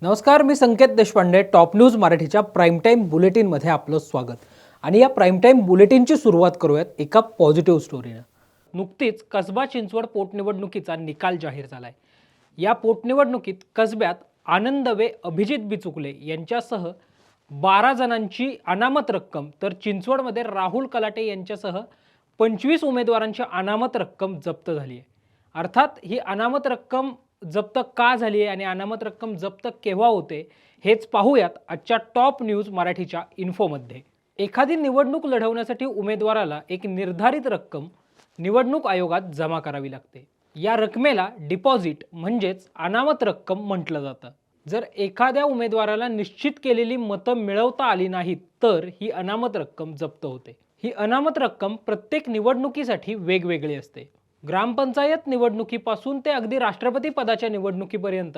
नमस्कार, मी संकेत Deshpande. Top news मराठीच्या prime time बुलेटिनमध्ये आपलं स्वागत. आणि या प्राईम टाईम बुलेटिनची सुरुवात करूयात एका पॉझिटिव्ह स्टोरीनं. नुकतीच कसबा चिंचवड पोटनिवडणुकीचा निकाल जाहीर झालाय. या पोटनिवडणुकीत कसब्यात आनंदवे अभिजित बिचुकले यांच्यासह 12 जणांची अनामत रक्कम, तर चिंचवडमध्ये राहुल कलाटे यांच्यासह 25 उमेदवारांची अनामत रक्कम जप्त झाली आहे. अर्थात ही अनामत रक्कम जप्त का झाली आहे आणि अनामत रक्कम जप्त केव्हा होते हेच पाहूयात आजच्या टॉप न्यूज मराठीच्या इन्फोमध्ये. एखादी निवडणूक लढवण्यासाठी उमेदवाराला एक निर्धारित रक्कम निवडणूक आयोगात जमा करावी लागते. या रकमेला डिपॉझिट म्हणजेच अनामत रक्कम म्हटलं जातं. जर एखाद्या उमेदवाराला निश्चित केलेली मतं मिळवता आली नाहीत तर ही अनामत रक्कम जप्त होते. ही अनामत रक्कम प्रत्येक निवडणुकीसाठी वेगवेगळी असते. ग्रामपंचायत निवडणुकीपासून ते अगदी राष्ट्रपती पदाच्या निवडणुकीपर्यंत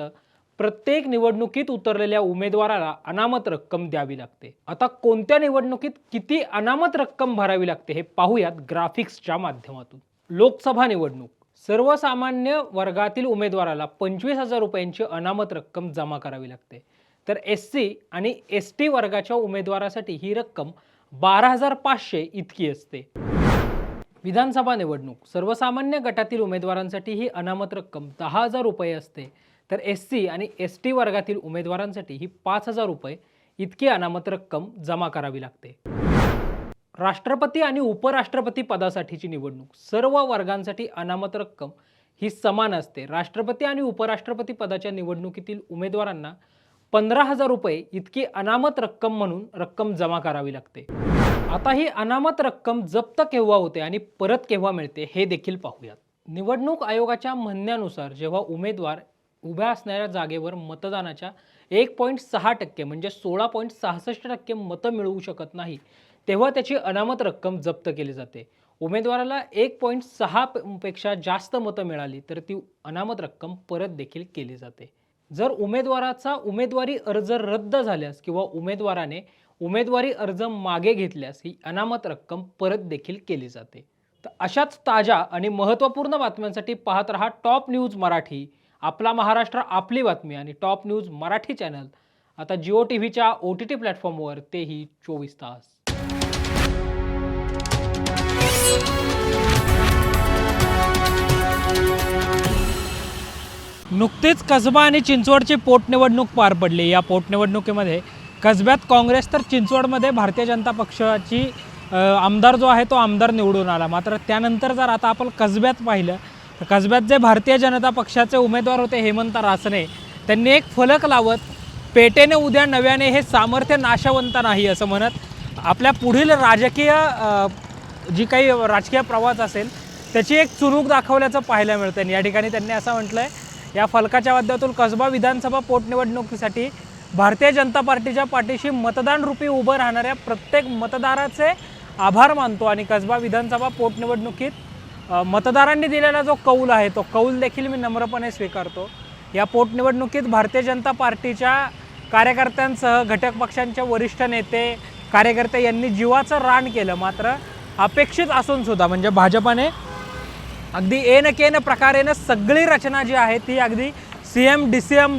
प्रत्येक निवडणुकीत उतरलेल्या उमेदवाराला अनामत रक्कम द्यावी लागते. आता कोणत्या निवडणुकीत किती अनामत रक्कम भरावी लागते हे पाहूयात ग्राफिक्सच्या माध्यमातून. लोकसभा निवडणूक. सर्वसामान्य वर्गातील उमेदवाराला 25,000 रुपयांची अनामत रक्कम जमा करावी लागते. तर SC आणि ST वर्गाच्या उमेदवारासाठी ही रक्कम 12,500 इतकी असते. विधानसभा निवडणूक. सर्वसामान्य गटातील उमेदवारांसाठी ही अनामत रक्कम 10,000 रुपये असते. तर SC आणि ST वर्गातील उमेदवारांसाठी ही 5,000 रुपये इतकी अनामत रक्कम जमा करावी लागते. राष्ट्रपती आणि उपराष्ट्रपती पदासाठीची निवडणूक. सर्व वर्गांसाठी अनामत रक्कम ही समान असते. राष्ट्रपती आणि उपराष्ट्रपती पदाच्या निवडणुकीतील उमेदवारांना 15,000 रुपये इतकी अनामत रक्कम म्हणून रक्कम जमा करावी लागते. आता ही अनामत रक्कम जप्त केव्हा होते आणि परत केव्हा मिळते हे देखील पाहूयात. निवडणूक आयोगाच्या म्हणण्यानुसार जेव्हा उमेदवार उभ्या असणाऱ्या जागेवर मतदानाच्या 1.6% म्हणजे 16.66% मतं मिळवू शकत नाही तेव्हा त्याची अनामत रक्कम जप्त केली जाते. उमेदवाराला 1.6 पेक्षा जास्त मतं मिळाली तर ती अनामत रक्कम परत देखील केली जाते. जर उमेदवाराचा उमेदवारी अर्ज रद्द झाल्यास किंवा उमेदवाराने उमेदवारी अर्ज मागे घेतल्यास ही अनामत रक्कम परत देखील केली जाते. तर अशाच ताज्या आणि महत्त्वपूर्ण बातम्यांसाठी पाहत रहा टॉप न्यूज मराठी. आपला महाराष्ट्र आपली बातमी. आणि टॉप न्यूज मराठी चॅनल आता जिओ टीव्हीच्या OTT प्लॅटफॉर्मवर, तेही 24 तास. नुकतीच कसबा आणि चिंचवडची पोटनिवडणूक पार पडली. या पोटनिवडणुकीमध्ये कसब्यात काँग्रेस तर चिंचवडमध्ये भारतीय जनता पक्षाची आमदार जो आहे तो आमदार निवडून आला. मात्र त्यानंतर जर आता आपण कसब्यात पाहिलं तर कसब्यात जे भारतीय जनता पक्षाचे उमेदवार होते हेमंत रासने, त्यांनी एक फलक लावत पेटेने उद्या नव्याने हे सामर्थ्य नाशवंत नाही असं म्हणत आपल्या पुढील राजकीय जी काही राजकीय प्रवास असेल त्याची एक चुणूक दाखवल्याचं पाहायला मिळतं. आणि या ठिकाणी त्यांनी असं म्हटलं आहे, या फलकाच्या माध्यमातून कसबा विधानसभा पोटनिवडणुकीसाठी भारतीय जनता पार्टीच्या पाठीशी मतदान रूपी उभं राहणाऱ्या प्रत्येक मतदाराचे आभार मानतो आणि कसबा विधानसभा पोटनिवडणुकीत मतदारांनी दिलेला जो कौल आहे तो कौल देखील मी नम्रपणे स्वीकारतो. या पोटनिवडणुकीत भारतीय जनता पार्टीच्या कार्यकर्त्यांसह घटक पक्षांचे वरिष्ठ नेते कार्यकर्ते यांनी जीवाचं रान केलं. मात्र अपेक्षित असून सुद्धा म्हणजे भाजपाने अगदी एन केन प्रकारेनं सगळी रचना जी आहे ती अगदी CM DCM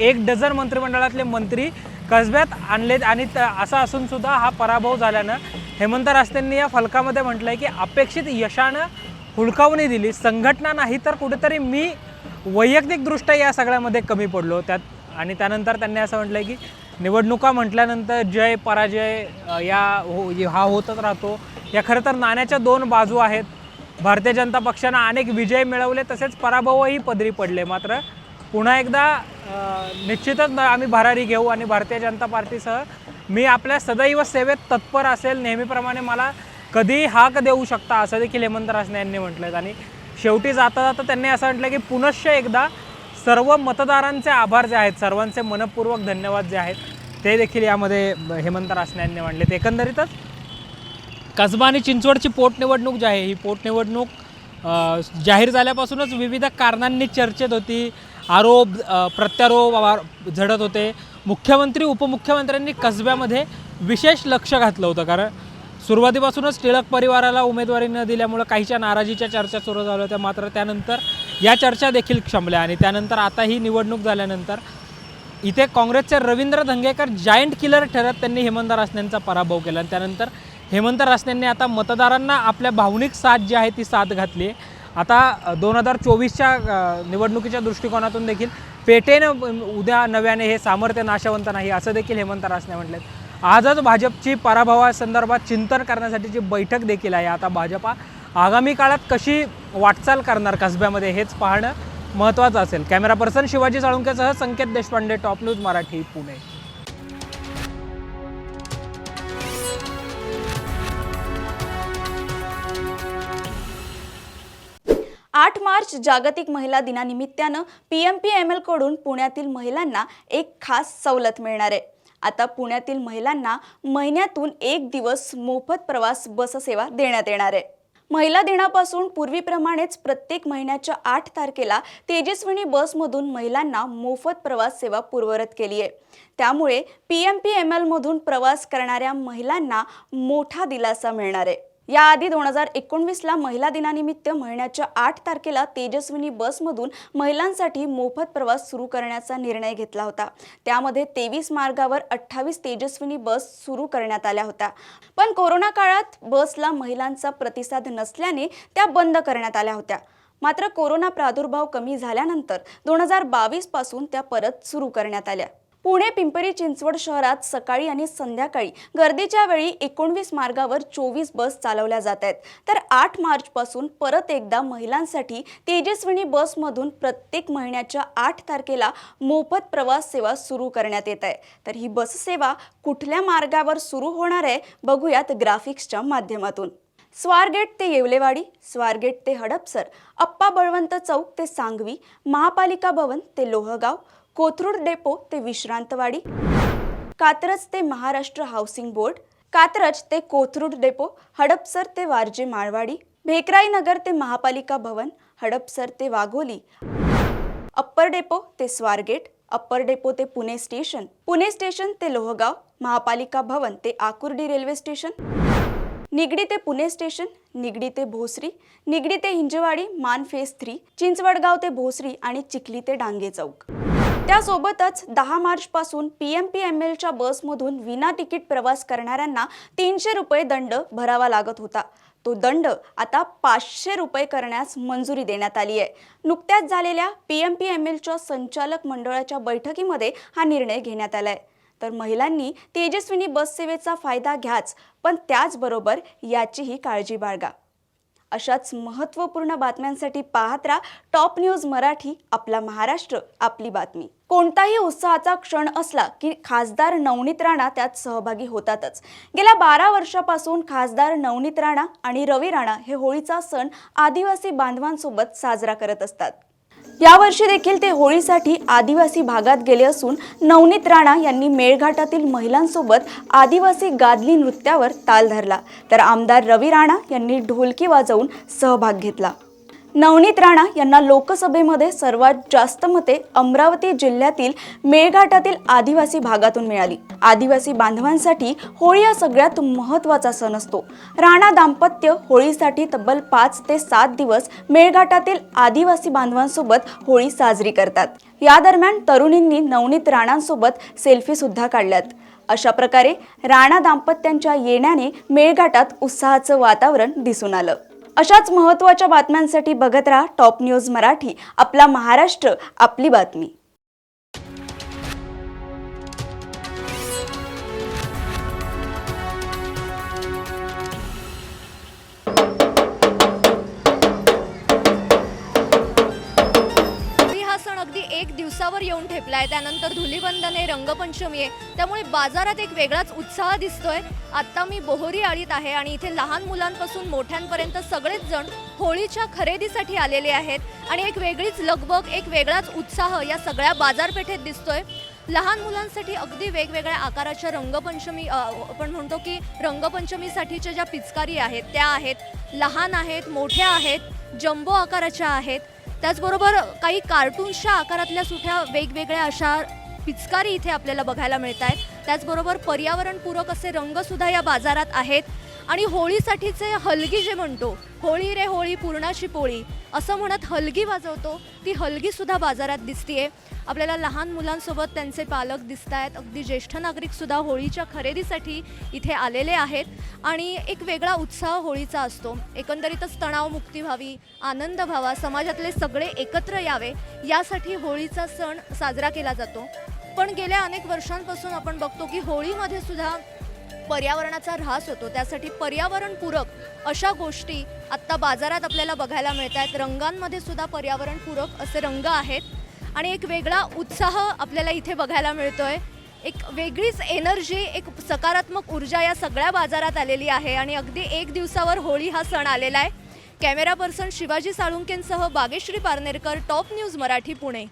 1 डझन मंत्रिमंडळातले मंत्री कसब्यात आणलेत. आणि असं असून सुद्धा हा पराभव झाल्यानं हेमंत रासनेंनी या फलकामध्ये म्हटलं आहे की अपेक्षित यशानं हुलकावणी दिली. संघटना नाही तर कुठेतरी मी वैयक्तिकदृष्ट्या या सगळ्यामध्ये कमी पडलो त्यात. आणि त्यानंतर त्यांनी असं म्हटलं आहे की निवडणुका म्हटल्यानंतर जय पराजय हा होतच राहतो. या खरं तर नाण्याच्या 2 बाजू आहेत. भारतीय जनता पक्षानं अनेक विजय मिळवले तसेच पराभवही पदरी पडले. मात्र पुन्हा एकदा निश्चितच आम्ही भरारी घेऊ आणि भारतीय जनता पार्टीसह मी आपल्या सदैव सेवेत तत्पर असेल. नेहमीप्रमाणे मला कधी हाक देऊ शकता असं देखील हेमंत रासने यांनी म्हटलं. आणि शेवटी जाता जाता त्यांनी असं म्हटलं की पुनश्च एकदा सर्व मतदारांचे आभार जे आहेत, सर्वांचे मनपूर्वक धन्यवाद जे आहेत ते देखील यामध्ये हेमंत रासने यांनी मांडलेत. एकंदरीतच कसबा आणि चिंचवडची पोटनिवडणूक जी आहे ही पोटनिवडणूक जाहीर झाल्यापासूनच विविध कारणांनी चर्चेत होती. आरोप प्रत्यारोप झडत होते. मुख्यमंत्री उपमुख्यमंत्र्यांनी कसब्यामध्ये विशेष लक्ष घातलं होतं कारण सुरुवातीपासूनच टिळक परिवाराला उमेदवारी न दिल्यामुळे काहीच्या नाराजीच्या चर्चा सुरू झाल्या होत्या. मात्र त्यानंतर या चर्चा देखील क्षमल्या आणि त्यानंतर आता ही निवडणूक झाल्यानंतर इथे काँग्रेसचे रवींद्र धंगेकर जायंट किलर ठरत त्यांनी हेमंत रासनेंचा पराभव केला आणि त्यानंतर हेमंत रासनेंनी आता मतदारांना आपल्या भावनिक साथ जी आहे ती साथ घातली आहे। आता 2024च्या निवडणुकीच्या दृष्टिकोनातून देखील पेटेनं उद्या नव्याने हे सामर्थ्य नाशवंत नाही असं देखील हेमंत रासने म्हटलेत। आजच भाजपची पराभवासंदर्भात चिंतन करण्यासाठीची बैठक देखील आहे। आता भाजपा आगामी काळात कशी वाटचाल करणार कसब्यामध्ये हेच पाहणं महत्त्वाचं असेल। कॅमेरा पर्सन शिवाजी साळुंकेसह संकेत देशपांडे, टॉप न्यूज मराठी, पुणे। 8 मार्च जागतिक महिला दिनानिमित्तानं PMPML कडून पुण्यातील महिलांना एक खास सवलत मिळणार आहे। आता पुण्यातील महिलांना महिन्यातून 1 दिवस मोफत प्रवास बस सेवा देण्यात येणार आहे। महिला दिनापासून पूर्वीप्रमाणेच प्रत्येक महिन्याच्या 8 तारखेला तेजस्विनी बसमधून महिलांना मोफत प्रवास सेवा पूर्ववत केली आहे। त्यामुळे PMPML मधून प्रवास करणाऱ्या महिलांना मोठा दिलासा मिळणार आहे। याआधी 2019ला महिला दिनानिमित्त महिन्याच्या 8 तारखेला तेजस्विनी बसमधून महिलांसाठी मोफत प्रवास सुरू करण्याचा निर्णय घेतला होता। त्यामध्ये 23 मार्गावर 28 तेजस्विनी बस सुरू करण्यात आल्या होत्या। पण कोरोना काळात बसला महिलांचा प्रतिसाद नसल्याने त्या बंद करण्यात आल्या होत्या। मात्र कोरोना प्रादुर्भाव कमी झाल्यानंतर 2022 पासून त्या परत सुरू करण्यात आल्या। पुणे पिंपरी चिंचवड शहरात सकाळी आणि संध्याकाळी गर्दीच्या वेळी 19 मार्गावर 24 बस चालवल्या जात आहेत। तर 8 मार्च पासून परत एकदा महिलांसाठी तेजस्विनी बसमधून प्रत्येक महिन्याच्या 8 तारखेला मोफत प्रवास सेवा सुरू करण्यात येत आहे। तर ही बस सेवा कुठल्या मार्गावर सुरू होणार आहे बघूयात ग्राफिक्सच्या माध्यमातून। स्वारगेट ते येवलेवाडी, स्वारगेट ते हडपसर, अप्पा बळवंत चौक ते सांगवी, महापालिका भवन ते लोहगाव, कोथरूड डेपो ते विश्रांतवाडी, कात्रज ते महाराष्ट्र हाऊसिंग बोर्ड, कात्रज ते कोथरूड डेपो, हडपसर ते वारजे माळवाडी, भेकराई नगर ते महापालिका भवन, हडपसर ते वाघोली, अप्पर डेपो ते स्वारगेट, अप्पर डेपो ते पुणे स्टेशन, पुणे स्टेशन ते लोहगाव, महापालिका भवन ते आकुर्डी रेल्वे स्टेशन, निगडी ते पुणे स्टेशन, निगडी ते भोसरी, निगडी ते हिंजवाडी, मान फेज 3, चिंचवडगाव ते भोसरी आणि चिखली ते डांगे चौक। त्यासोबतच 10 मार्च पासून PMPMLच्या बसमधून विना तिकीट प्रवास करणाऱ्यांना 300 रुपये दंड भरावा लागत होता। तो दंड आता 500 रुपये करण्यास मंजुरी देण्यात आली आहे। नुकत्याच झालेल्या PMPMLच्या संचालक मंडळाच्या बैठकीमध्ये हा निर्णय घेण्यात आलाय। तर महिलांनी तेजस्विनी बस सेवेचा फायदा घ्याच, पण त्याचबरोबर याचीही काळजी बाळगा। अशाच महत्त्वपूर्ण बातम्यांसाठी पाहत राहा टॉप न्यूज मराठी, आपला महाराष्ट्र, आपली बातमी। कोणताही उत्साहाचा क्षण असला की खासदार नवनीत राणा त्यात सहभागी होतातच। गेल्या 12 वर्षापासून खासदार नवनीत राणा आणि रवी राणा हे होळीचा सण आदिवासी बांधवांसोबत साजरा करत असतात। यावर्षी देखील ते होळीसाठी आदिवासी भागात गेले असून नवनीत राणा यांनी मेळघाटातील महिलांसोबत आदिवासी गादली नृत्यावर ताल धरला, तर आमदार रवी राणा यांनी ढोलकी वाजवून सहभाग घेतला। नवनीत राणा यांना लोकसभेमध्ये सर्वात जास्त मते अमरावती जिल्ह्यातील मेळघाटातील आदिवासी भागातून मिळाली। आदिवासी बांधवांसाठी होळी हा सगळ्यात महत्त्वाचा सण असतो। राणा दाम्पत्य होळीसाठी तब्बल 5 ते 7 दिवस मेळघाटातील आदिवासी बांधवांसोबत होळी साजरी करतात। या दरम्यान तरुणींनी नवनीत राणांसोबत सेल्फी सुद्धा काढल्यात। अशा प्रकारे राणा दाम्पत्यांच्या येण्याने मेळघाटात उत्साहाचं वातावरण दिसून आलं। अशाच महत्त्वाच्या बातम्यांसाठी बघत राहा टॉप न्यूज मराठी, आपला महाराष्ट्र, आपली बातमी। अगदी 1 दिवसावर येऊन ठेपलाय। त्यानंतर धुलीवंदन आहे, रंगपंचमी आहे, त्यामुळे बाजारात एक वेगळाच उत्साह दिसतोय। आता मी बोहोरी आळीत आहे आणि इथे लहान मुलांपासून मोठ्यांपर्यंत सगळेच जण होळीच्या खरेदीसाठी आलेले आहेत आणि एक वेगळीच लगबग, एक वेगळाच उत्साह या सगळ्या बाजारपेठेत दिसतोय। लहान मुलांसाठी अगदी वेगवेगळ्या आकाराच्या रंगपंचमी, आपण म्हणतो की रंगपंचमीसाठीच्या ज्या पिचकारी आहेत त्या आहेत, लहान आहेत, मोठ्या आहेत, जम्बो आकाराच्या आहेत, त्याचबरोबर काही कार्टून्सच्या आकारातल्या सुद्धा वेगवेगळ्या अशा पिचकारी इथे आपल्याला बघायला मिळत आहेत। त्याचबरोबर पर्यावरणपूरक असे रंगसुद्धा या बाजारात आहेत आणि होळीसाठीचे हलगी जे म्हणतो, होळी रे होळी पुरणाची पोळी असं म्हणत हलगी वाजवतो, ती हलगीसुद्धा बाजारात दिसतीये. आपल्याला लहान मुलांसोबत त्यांचे पालक दिसत आहेत, अगदी ज्येष्ठ नागरिकसुद्धा होळीच्या खरेदीसाठी इथे आलेले आहेत आणि एक वेगळा उत्साह होळीचा असतो. एकंदरीतच तणावमुक्ती व्हावी, आनंद व्हावा, समाजातले सगळे एकत्र यावे यासाठी होळीचा सण साजरा केला जातो. पण गेल्या अनेक वर्षांपासून आपण बघतो की होळीमध्ये सुद्धा पर्यावरणाचा ऱ्हास होतो. त्यासाठी पर्यावरणपूरक अशा गोष्टी आत्ता बाजारात आपल्याला बघायला मिळत आहेत. रंगांमध्ये सुद्धा पर्यावरणपूरक असे रंग आहेत आणि एक वेगळा उत्साह आपल्याला इथे बघायला मिळतोय. एक वेगळीच एनर्जी, एक सकारात्मक ऊर्जा या सगळ्या बाजारात आलेली आहे आणि अगदी एक दिवसावर होळी हा सण आलेला आहे. कॅमेरा पर्सन शिवाजी साळुंकेंसह बागेश्री पारनेरकर, टॉप न्यूज मराठी, पुणे.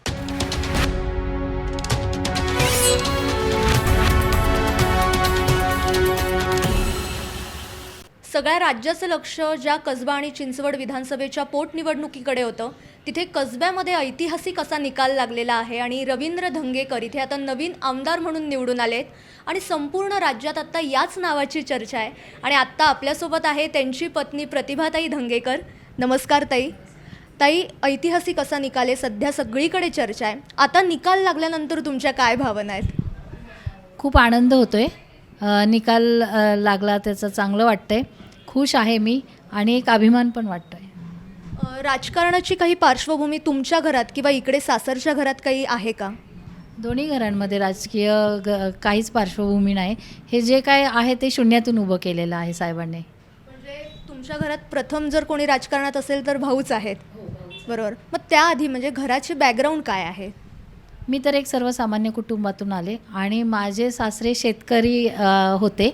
सगळ्या राज्याचं लक्ष ज्या कसबा आणि चिंचवड विधानसभेच्या पोटनिवडणुकीकडे होतं, तिथे कसब्यामध्ये ऐतिहासिक असा निकाल लागलेला आहे आणि रवींद्र धंगेकर इथे आता नवीन आमदार म्हणून निवडून आलेत आणि संपूर्ण राज्यात आत्ता याच नावाची चर्चा आहे. आणि आत्ता आपल्यासोबत आहे त्यांची पत्नी प्रतिभाताई धंगेकर. नमस्कार ताई. ताई, ऐतिहासिक असा निकाल आहे, सध्या सगळीकडे चर्चा आहे. आता निकाल लागल्यानंतर तुमच्या काय भावना आहेत? खूप आनंद होतो आहे. निकाल लागला त्याचं चांगलं वाटतं आहे. खुश आहे मी आणि एक अभिमान पण वाटतो आहे. राजकारणाची काही पार्श्वभूमी तुमच्या घरात किंवा इकडे सासरच्या घरात काही आहे का? दोन्ही घरांमध्ये राजकीय काहीच पार्श्वभूमी नाही. हे जे काय आहे ते शून्यातून उभं केलेलं आहे साहेबांनी. म्हणजे तुमच्या घरात प्रथम जर कोणी राजकारणात असेल तर भाऊच आहेत, बरोबर. मग त्याआधी म्हणजे घराची बॅकग्राऊंड काय आहे? मी तर एक सर्वसामान्य कुटुंबातून आले आणि माझे सासरे शेतकरी होते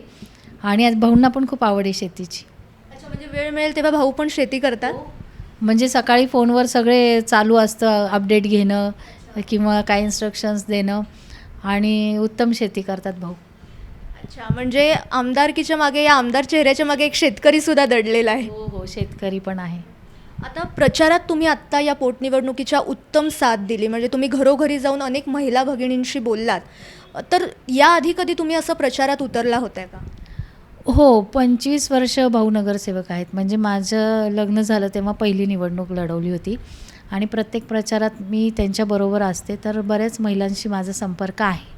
आणि आज भाऊंना पण खूप आवड आहे शेतीची. अच्छा, म्हणजे वेळ मिळेल तेव्हा भाऊ पण शेती करतात? म्हणजे सकाळी फोनवर सगळे चालू असतं, अपडेट घेणं किंवा काही इन्स्ट्रक्शन्स देणं आणि उत्तम शेती करतात भाऊ. अच्छा, म्हणजे आमदारकीच्या मागे, या आमदार चेहऱ्याच्या मागे एक शेतकरीसुद्धा दडलेला आहे. हो, शेतकरी पण आहे. आता प्रचारात तुम्ही आत्ता या पोटनिवडणुकीच्या उत्तम साथ दिली, म्हणजे तुम्ही घरोघरी जाऊन अनेक महिला भगिनींशी बोललात. तर याआधी कधी तुम्ही असं प्रचारात उतरला होता का? हो, 25 वर्ष भाऊ नगरसेवक आहेत. म्हणजे माझं लग्न झालं तेव्हा पहिली निवडणूक लढवली होती आणि प्रत्येक प्रचारात मी त्यांच्याबरोबर असते. तर बऱ्याच महिलांशी माझा संपर्क आहे.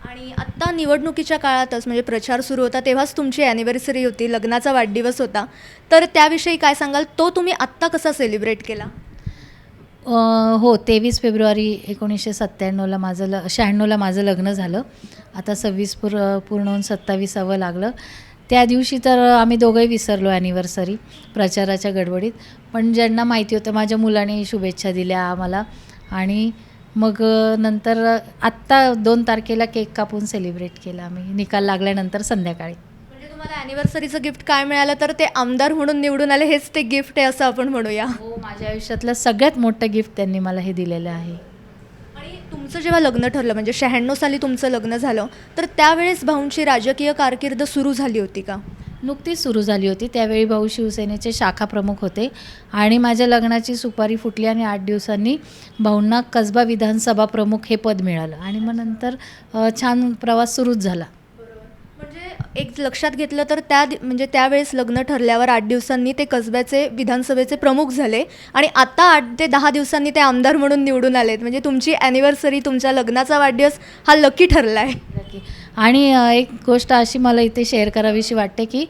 आणि आत्ता निवडणुकीच्या काळातच म्हणजे प्रचार सुरू होता तेव्हाच तुमची ॲनिव्हर्सरी होती, लग्नाचा वाढदिवस होता. तर त्याविषयी काय सांगाल? तो तुम्ही आत्ता कसा सेलिब्रेट केला? हो, 23 फेब्रुवारी 1997ला 96ला माझं लग्न झालं. आता 26 पूर्ण होऊन 27वं लागलं. त्या दिवशी तर आम्ही दोघंही विसरलो ॲनिव्हर्सरी प्रचाराच्या गडबडीत. पण ज्यांना माहिती होतं माझ्या मुलाने शुभेच्छा दिल्या आम्हाला आणि मग नंतर आत्ता 2 तारखेला केक कापून सेलिब्रेट केलं आम्ही निकाल लागल्यानंतर संध्याकाळी. म्हणजे तुम्हाला ॲनिव्हर्सरीचं गिफ्ट काय मिळालं? तर ते आमदार म्हणून निवडून आले, हेच ते गिफ्ट आहे असं आपण म्हणूया. हो, माझ्या आयुष्यातलं सगळ्यात मोठं गिफ्ट त्यांनी मला हे दिलेलं आहे. आणि तुमचं जेव्हा लग्न ठरलं म्हणजे 96 साली तुमचं लग्न झालं, तर त्यावेळेस भाऊंची राजकीय कारकीर्द सुरू झाली होती का? नुकतीच सुरू झाली होती. त्यावेळी भाऊ शिवसेनेचे शाखा प्रमुख होते आणि माझ्या लग्नाची सुपारी फुटली आणि 8 दिवसांनी भाऊंना कसबा विधानसभा प्रमुख हे पद मिळालं आणि मग नंतर छान प्रवास सुरूच झाला. म्हणजे एक लक्षात घेतलं तर म्हणजे त्यावेळेस लग्न ठरल्यावर 8 दिवसांनी ते कसब्याचे विधानसभेचे प्रमुख झाले आणि आता 8 ते 10 दिवसांनी ते आमदार म्हणून निवडून आलेत. म्हणजे तुमची ॲनिव्हर्सरी, तुमच्या लग्नाचा वाढदिवस हा लकी ठरला आहे. आणि एक गोष्ट अशी मला इथे शेअर करावीशी वाटते की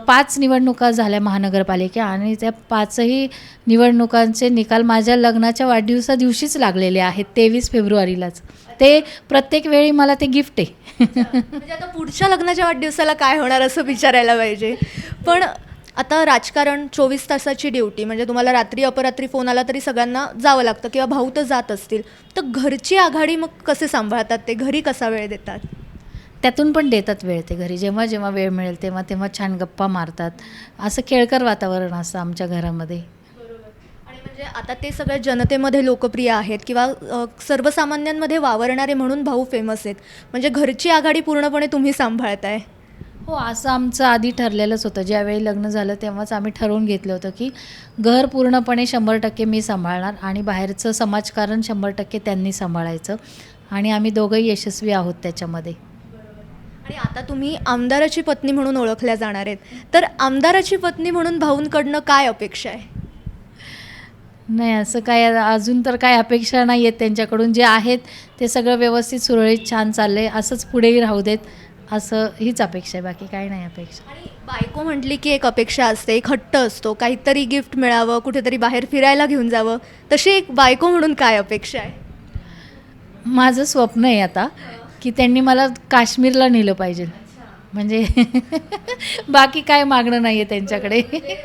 5 निवडणुका झाल्या महानगरपालिका आणि त्या 5ही निवडणुकांचे निकाल माझ्या लग्नाच्या वाढदिवसा दिवशीच लागलेले आहेत, 23 फेब्रुवारीलाच. ते प्रत्येक वेळी मला ते गिफ्ट आहे. म्हणजे आता पुढच्या लग्नाच्या वाढदिवसाला काय होणार असं विचारायला पाहिजे. पण आता राजकारण 24 तासाची ड्युटी, म्हणजे तुम्हाला रात्री अपरात्री फोन आला तरी सगळ्यांना जावं लागतं किंवा भाऊ तर जात असतील. तर घरची आघाडी मग कसे सांभाळतात ते? घरी कसा वेळ देतात? त्यातून पण देतात वेळ ते घरी. जेव्हा जेव्हा वेळ मिळेल तेव्हा तेव्हा छान गप्पा मारतात. असं खेळकर वातावरण असतं आमच्या घरामध्ये. आणि म्हणजे आता ते सगळ्या जनतेमध्ये लोकप्रिय आहेत किंवा सर्वसामान्यांमध्ये वावरणारे म्हणून भाऊ फेमस आहेत. म्हणजे घरची आघाडी पूर्णपणे तुम्ही सांभाळताय. हो, असं आमचं आधी ठरलेलंच होतं. ज्यावेळी लग्न झालं तेव्हाच आम्ही ठरवून घेतलं होतं की घर पूर्णपणे 100% मी सांभाळणार आणि बाहेरचं समाजकारण 100% त्यांनी सांभाळायचं आणि आम्ही दोघंही यशस्वी आहोत त्याच्यामध्ये. आणि आता तुम्ही आमदाराची पत्नी म्हणून ओळखल्या जाणार आहेत, तर आमदाराची पत्नी म्हणून भाऊंकडनं काय अपेक्षा आहे? नाही, असं काय अजून तर काय अपेक्षा नाही आहेत त्यांच्याकडून. जे आहेत ते सगळं व्यवस्थित सुरळीत छान चाललं आहे, असंच पुढेही राहू देत, असं हीच अपेक्षा आहे, बाकी काही नाही अपेक्षा. आणि बायको म्हटली की एक अपेक्षा असते, एक हट्ट असतो, काहीतरी गिफ्ट मिळावं, कुठेतरी बाहेर फिरायला घेऊन जावं. तशी एक बायको म्हणून काय अपेक्षा आहे? माझं स्वप्न आहे आता की त्यांनी मला काश्मीरला नेलं पाहिजे, म्हणजे बाकी काय मागणं नाही आहे त्यांच्याकडे.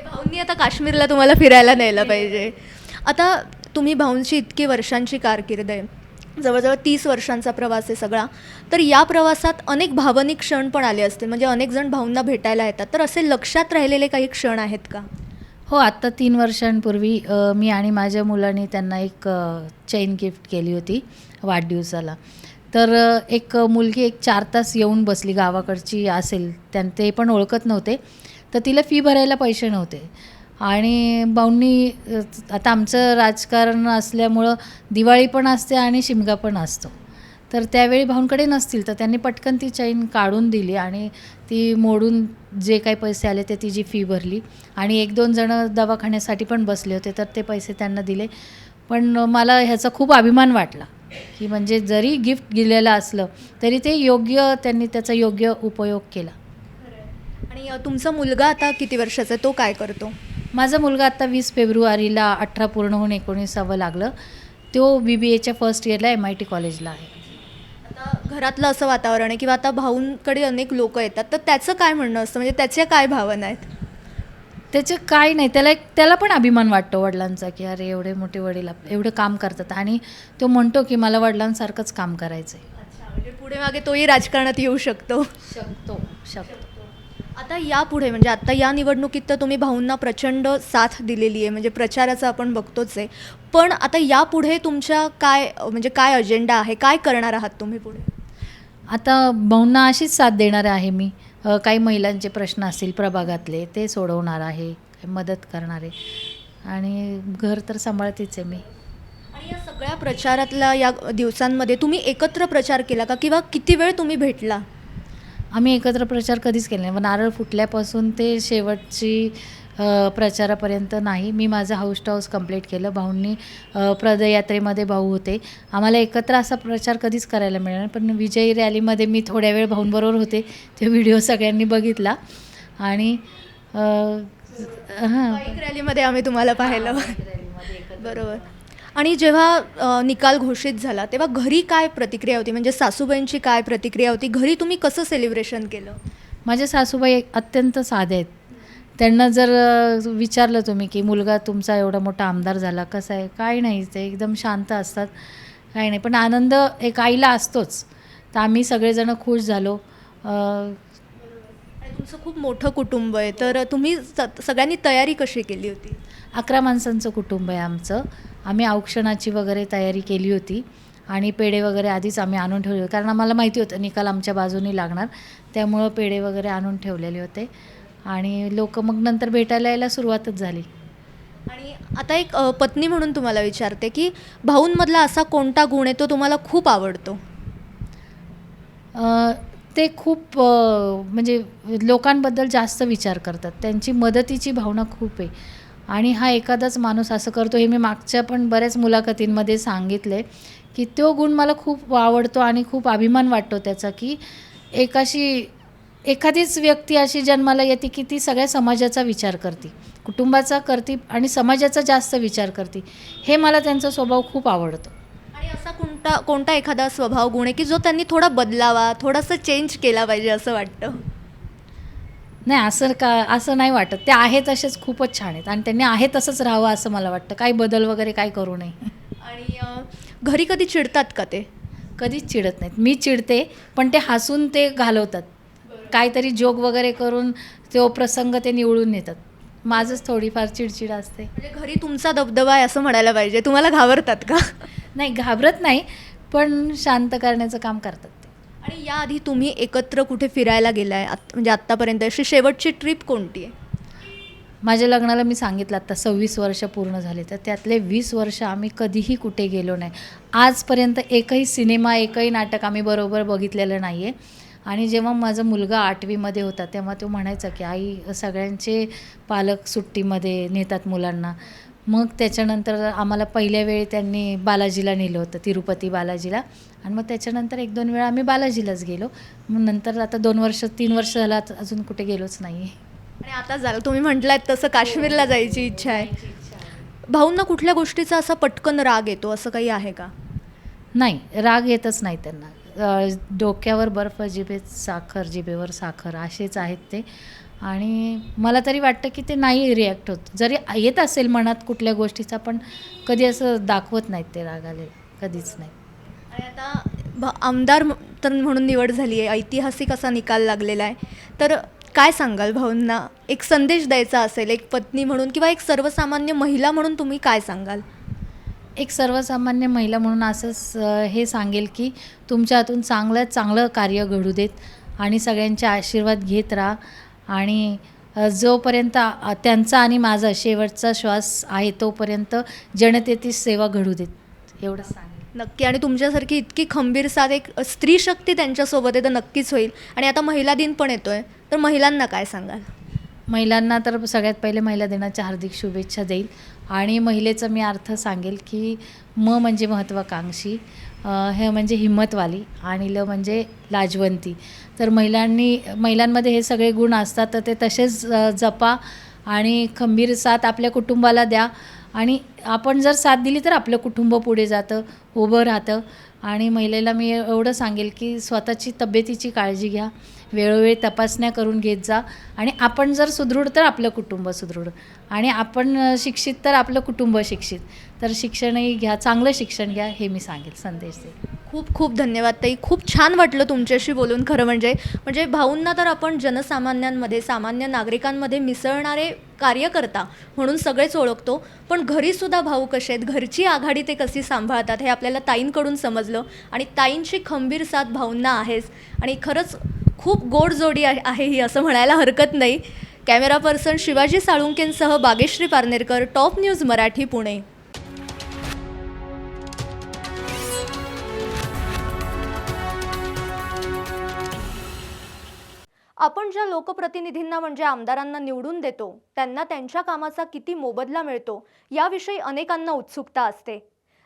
भाऊंनी आता काश्मीरला तुम्हाला फिरायला न्यायला पाहिजे. आता तुम्ही भाऊंची इतकी वर्षांची कारकीर्द आहे, जवळजवळ 30 वर्षांचा प्रवास आहे सगळा, तर या प्रवासात अनेक भावनिक क्षण पण आले असतील, म्हणजे अनेक जण भाऊंना भेटायला येतात, तर असे लक्षात राहिलेले काही क्षण आहेत का? हो, आत्ता 3 वर्षांपूर्वी मी आणि माझ्या मुलाने त्यांना एक चेन गिफ्ट केली होती वाढदिवसाला. तर एक मुलगी एक 4 तास येऊन बसली, गावाकडची असेल, ते पण ओळखत नव्हते, तर तिला फी भरायला पैसे नव्हते. आणि भाऊंनी आता आमचं राजकारण असल्यामुळं दिवाळी पण असते आणि शिमगा पण असतो, तर त्यावेळी भाऊंकडे नसतील, तर त्यांनी पटकन ती चैन काढून दिली आणि ती मोडून जे काही पैसे आले ते तिची फी भरली. आणि 1-2 जणं दवाखान्यासाठी पण बसले होते, तर ते पैसे त्यांना दिले. पण मला ह्याचा खूप अभिमान वाटला की म्हणजे जरी गिफ्ट दिलेलं असलं तरी ते योग्य, त्यांनी त्याचा योग्य उपयोग केला. आणि तुमचा मुलगा आता किती वर्षाचा आहे, तो काय करतो? माझा मुलगा आता 20 फेब्रुवारीला 18 पूर्ण होऊन 19ावं लागलं. तो BBAच्या फर्स्ट इयरला MIT कॉलेजला आहे. आता घरातलं असं वातावरण आहे किंवा आता भाऊंकडे अनेक लोक येतात, तर त्याचं काय म्हणणं असतं, म्हणजे त्याच्या काय भावना आहेत? त्याचं काय नाही, त्याला पण अभिमान वाटतो वडिलांचा की अरे एवढे मोठे वडील एवढं काम करतात, आणि तो म्हणतो की मला वडिलांसारखंच काम करायचं आहे. अच्छा, म्हणजे पुढे मागे तोही राजकारणात येऊ शकतो. शकतो. आता यापुढे म्हणजे आता या निवडणुकीत तर तुम्ही भाऊंना प्रचंड साथ दिलेली आहे, म्हणजे प्रचाराचं आपण बघतोच आहे, पण आता यापुढे तुमच्या काय म्हणजे काय अजेंडा आहे, काय करणार आहात तुम्ही पुढे? आता भाऊंना अशीच साथ देणार आहे मी. काही महिलांचे प्रश्न असतील प्रभागातले ते सोडवणार आहे, मदत करणार आहे, आणि घर तर सांभाळतेच आहे मी. आणि या सगळ्या प्रचारातल्या या दिवसांमध्ये तुम्ही एकत्र प्रचार केला का, किंवा किती वेळ तुम्ही भेटला? आम्ही एकत्र प्रचार कधीच केला नाही. नारळ फुटल्यापासून ते शेवटची प्रचारापर्यंत नाही. मी माझं हाऊस कंप्लीट केलं. भाऊंनी पदयात्रेमध्ये भाऊ होते. आम्हाला एकत्र असा प्रचार कधीच करायला मिळाला नाही. पण विजयी रॅलीमध्ये मी थोड्या वेळ भाऊंबरोबर होते. ते व्हिडिओ सगळ्यांनी बघितला. आणि बाईक रॅलीमध्ये आम्ही तुम्हाला पाहिलं. बरोबर. आणि जेव्हा निकाल घोषित झाला तेव्हा घरी काय प्रतिक्रिया होती, म्हणजे सासूबाईंची काय प्रतिक्रिया होती, घरी तुम्ही कसं सेलिब्रेशन केलं? माझ्या सासूबाई अत्यंत साध्या आहेत. त्यांना जर विचारलं तुम्ही की मुलगा तुमचा एवढा मोठा आमदार झाला कसा आहे, काय नाही, ते एकदम शांत असतात, काही नाही. पण आनंद एक आईला असतोच. तर आम्ही सगळेजण खुश झालो. तुमचं खूप मोठं कुटुंब आहे, तर तुम्ही सगळ्यांनी तयारी कशी केली होती? 11 माणसांचं कुटुंब आहे आमचं. आम्ही औक्षणाची वगैरे तयारी केली होती आणि पेढे वगैरे आधीच आम्ही आणून ठेवले होते, कारण आम्हाला माहिती होतं निकाल आमच्या बाजूने लागणार, त्यामुळं पेढे वगैरे आणून ठेवलेले होते. आणि लोक मग नंतर भेटायला यायला सुरुवातच झाली. आणि आता एक पत्नी म्हणून तुम्हाला विचारते की भाऊंमधला असा कोणता गुण आहे तो तुम्हाला खूप आवडतो? ते खूप म्हणजे लोकांबद्दल जास्त विचार करतात. त्यांची मदतीची भावना खूप आहे. आणि हा एखादाच माणूस असं करतो, हे मी मागच्या पण बऱ्याच मुलाखतींमध्ये सांगितले की तो गुण मला खूप आवडतो आणि खूप अभिमान वाटतो त्याचा, की एखादीच व्यक्ती अशी जन्माला येते की ती सगळ्या समाजाचा विचार करते, कुटुंबाचा करते आणि समाजाचा जास्त विचार करते. हे मला त्यांचा स्वभाव खूप आवडतो. आणि असा कोणता एखादा स्वभाव गुण आहे की जो त्यांनी थोडा बदलावा, थोडासा चेंज केला पाहिजे असं वाटतं? नाही, असं नाही वाटत. ते आहे तसेच खूपच छान आहेत आणि त्यांनी आहे तसंच राहावं असं मला वाटतं. काही बदल वगैरे काही करू नये. आणि घरी कधी चिडतात का ते? कधीच चिडत नाहीत. मी चिडते पण ते हसून ते घालवतात, काहीतरी जोक वगैरे करून तो प्रसंग ते निवळून नेतात. माझंच थोडीफार चिडचिड असते. म्हणजे घरी तुमचा दबदबा आहे असं म्हणायला पाहिजे. तुम्हाला घाबरतात का? नाही, घाबरत नाही, पण शांत करण्याचं काम करतात ते. आणि याआधी तुम्ही एकत्र कुठे फिरायला गेलाय म्हणजे आत्तापर्यंत अशी शेवटची ट्रिप कोणती आहे? माझ्या लग्नाला मी सांगितलं आत्ता 26 वर्ष पूर्ण झाले, तर त्यातले 20 वर्ष आम्ही कधीही कुठे गेलो नाही. आजपर्यंत एकही सिनेमा, एकही नाटक आम्ही बरोबर बघितलेलं नाही आहे. आणि जेव्हा माझा मुलगा 8वीमध्ये होता तेव्हा तो म्हणायचा की आई सगळ्यांचे पालक सुट्टीमध्ये नेतात मुलांना. मग त्याच्यानंतर आम्हाला पहिल्या वेळी त्यांनी बालाजीला नेलं होतं, तिरुपती बालाजीला. आणि मग त्याच्यानंतर 1-2 वेळा आम्ही बालाजीलाच गेलो. मग नंतर आता 2 वर्ष 3 वर्ष झालं अजून कुठे गेलोच नाही. आणि आता झालं तुम्ही म्हटलात तसं काश्मीरला जायची इच्छा आहे. भाऊंना कुठल्या गोष्टीचा असा पटकन राग येतो असं काही आहे का? नाही, राग येतच नाही त्यांना. डोक्यावर बर्फ, जिभेत साखर, जिभेवर साखर असेच आहेत ते. आणि मला तरी वाटतं की ते नाही रिॲक्ट होत. जरी येत असेल मनात कुठल्या गोष्टीचा, पण कधी असं दाखवत नाहीत ते राग आले, कधीच नाही. आणि आता आमदार तर म्हणून निवड झाली आहे, ऐतिहासिक असा निकाल लागलेला आहे. तर काय सांगाल भाऊंना? एक संदेश द्यायचा असेल एक पत्नी म्हणून किंवा एक सर्वसामान्य महिला म्हणून तुम्ही काय सांगाल? एक सर्वसामान्य महिला म्हणून असंच हे सांगेल की तुमच्या हातून चांगलं कार्य घडू देत आणि सगळ्यांचे आशीर्वाद घेत राहा. आणि जोपर्यंत त्यांचा आणि माझा शेवटचा श्वास आहे तोपर्यंत जनतेची सेवा घडू देत, एवढं सांगेल. नक्की. आणि तुमच्यासारखी इतकी खंबीर साथ एक स्त्री शक्ती त्यांच्यासोबत आहे तर नक्कीच होईल. आणि आता महिला दिन पण येतोय, तर महिलांना काय सांगाल? महिलांना तर सगळ्यात पहिले महिला दिनाच्या हार्दिक शुभेच्छा देईल. आणि महिलेचा मी अर्थ सांगेल की म्हणजे महत्त्वाकांक्षी, हे म्हणजे हिम्मतवाली, आणि ल म्हणजे लाजवंती. तर महिलांमध्ये हे सगळे गुण असतात, तर ते तसेच जपा आणि खंबीर साथ आपल्या कुटुंबाला द्या. आणि आपण जर साथ दिली तर आपलं कुटुंब पुढे जातं, उभं राहतं. आणि महिलेला मी एवढं सांगेल की स्वतःची तब्येतीची काळजी घ्या, वेळोवेळी तपासण्या करून घेत जा. आणि आपण जर सुदृढ तर आपलं कुटुंब सुदृढ, आणि आपण शिक्षित तर आपलं कुटुंब शिक्षित. तर शिक्षणही घ्या, चांगलं शिक्षण घ्या, हे मी सांगेल, संदेश देईल. खूप खूप धन्यवाद ताई. खूप छान वाटलं तुमच्याशी बोलून. खरं म्हणजे भाऊंना तर आपण जनसामान्यांमध्ये, सामान्य नागरिकांमध्ये मिसळणारे कार्यकर्ता म्हणून सगळेच ओळखतो. पण घरीसुद्धा भाऊ कसे आहेत, घरची आघाडी ते कशी सांभाळतात हे आपल्याला ताईंकडून समजलं. आणि ताईंची खंबीर साथ भाऊंना आहेच. आणि खरंच खूप गोड जोडी आहे ही, असं म्हणायला हरकत नाही. कॅमेरा पर्सन शिवाजी साळुंकेंसह बागेश्री पारनेरकर, टॉप न्यूज मराठी, पुणे. आपण ज्या लोकप्रतिनिधींना म्हणजे आमदारांना निवडून देतो त्यांना त्यांच्या कामाचा किती मोबदला मिळतो याविषयी अनेकांना उत्सुकता असते.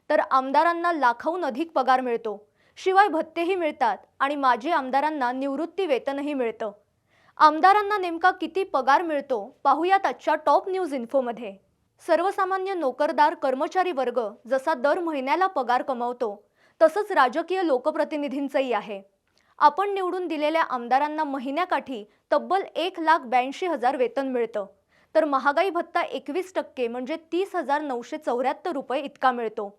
तर आमदारांना लाखाहून अधिक पगार मिळतो, शिवाय भत्तेही मिळतात आणि माजी आमदारांना निवृत्ती वेतनही मिळतं. आमदारांना नेमका किती पगार मिळतो पाहूयात आजच्या टॉप न्यूज इन्फोमध्ये. सर्वसामान्य नोकरदार कर्मचारी वर्ग जसा दर महिन्याला पगार कमवतो तसंच राजकीय लोकप्रतिनिधींचंही आहे. आपण निवडून दिलेल्या आमदारांना महिन्याकाठी तब्बल 1,82,000 वेतन मिळतं. तर महागाई भत्ता 21% म्हणजे 30,974 रुपये इतका मिळतो.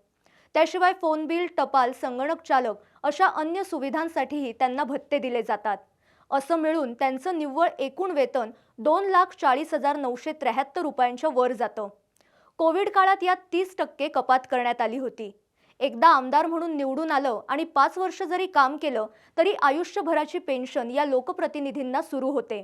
त्याशिवाय फोन बिल, टपाल, संगणक चालक अशा अन्य सुविधांसाठीही त्यांना भत्ते दिले जातात. असं मिळून त्यांचं निव्वळ एकूण वेतन 2,40,973 रुपयांच्या वर जातं. कोविड काळात यात 30% कपात करण्यात आली होती. एकदा आमदार म्हणून निवडून आलं आणि 5 वर्ष जरी काम केलं तरी आयुष्यभराची पेन्शन या लोकप्रतिनिधींना सुरू होते.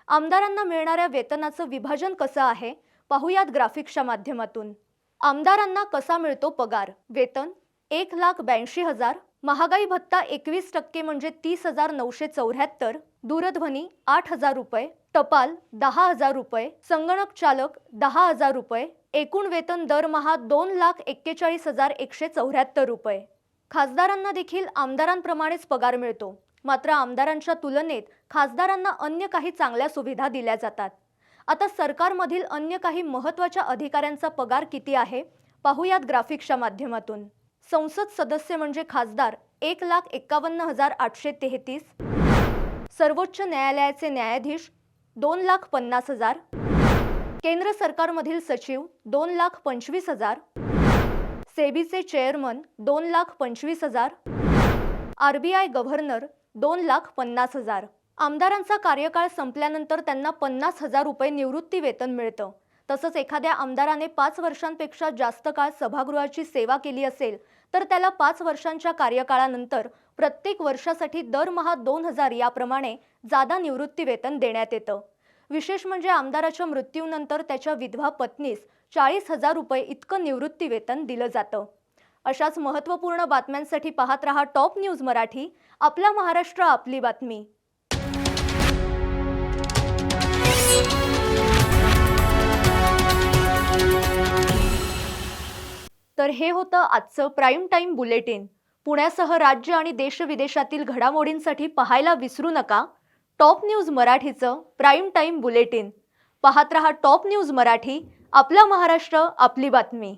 आमदारांना मिळणाऱ्या वेतनाचं विभाजन कसं आहे पाहूयात ग्राफिक्सच्या माध्यमातून. आमदारांना कसा मिळतो पगार? वेतन 1,82,000, महागाई भत्ता 21% म्हणजे 30,974, दूरध्वनी 8,000 रुपये, टपाल 10,000 रुपये, संगणक चालक 10,000 रुपये, एकूण वेतन दरमहा 2,41,174 रुपये. खासदारांना देखील आमदारांप्रमाणेच पगार मिळतो. मात्र आमदारांच्या तुलनेत खासदारांना अन्य काही चांगल्या सुविधा दिल्या जातात. आता सरकारमधील अन्य काही महत्त्वाच्या अधिकाऱ्यांचा पगार किती आहे पाहूयात ग्राफिक्सच्या माध्यमातून. संसद सदस्य म्हणजे खासदार 1,51,833, सर्वोच्च न्यायालयाचे न्यायाधीश 2,50,000, केंद्र सरकारमधील सचिव 2,25,000, सेबीचे चेअरमन 2,25,000, RBI गव्हर्नर 2,50,000. आमदारांचा कार्यकाळ संपल्यानंतर त्यांना 50,000 रुपये निवृत्ती वेतन मिळतं. तसंच एखाद्या आमदाराने 5 वर्षांपेक्षा जास्त काळ सभागृहाची सेवा केली असेल तर त्याला 5 वर्षांच्या कार्यकाळानंतर प्रत्येक वर्षासाठी दरमहा 2,000 याप्रमाणे जादा निवृत्ती वेतन देण्यात येतं. विशेष म्हणजे आमदाराच्या मृत्यूनंतर त्याच्या विधवा पत्नीस 40,000 रुपये इतकं निवृत्ती वेतन दिलं जातं. अशाच महत्त्वपूर्ण बातम्यांसाठी पाहत रहा टॉप न्यूज मराठी. आपला महाराष्ट्र आपली बातमी. तर हे होतं आजचं प्राईम टाईम बुलेटिन. पुण्यासह राज्य आणि देशविदेशातील घडामोडींसाठी पाहायला विसरू नका टॉप न्यूज मराठीचं प्राईम टाईम बुलेटिन. पाहत रहा टॉप न्यूज मराठी. आपला महाराष्ट्र आपली बातमी.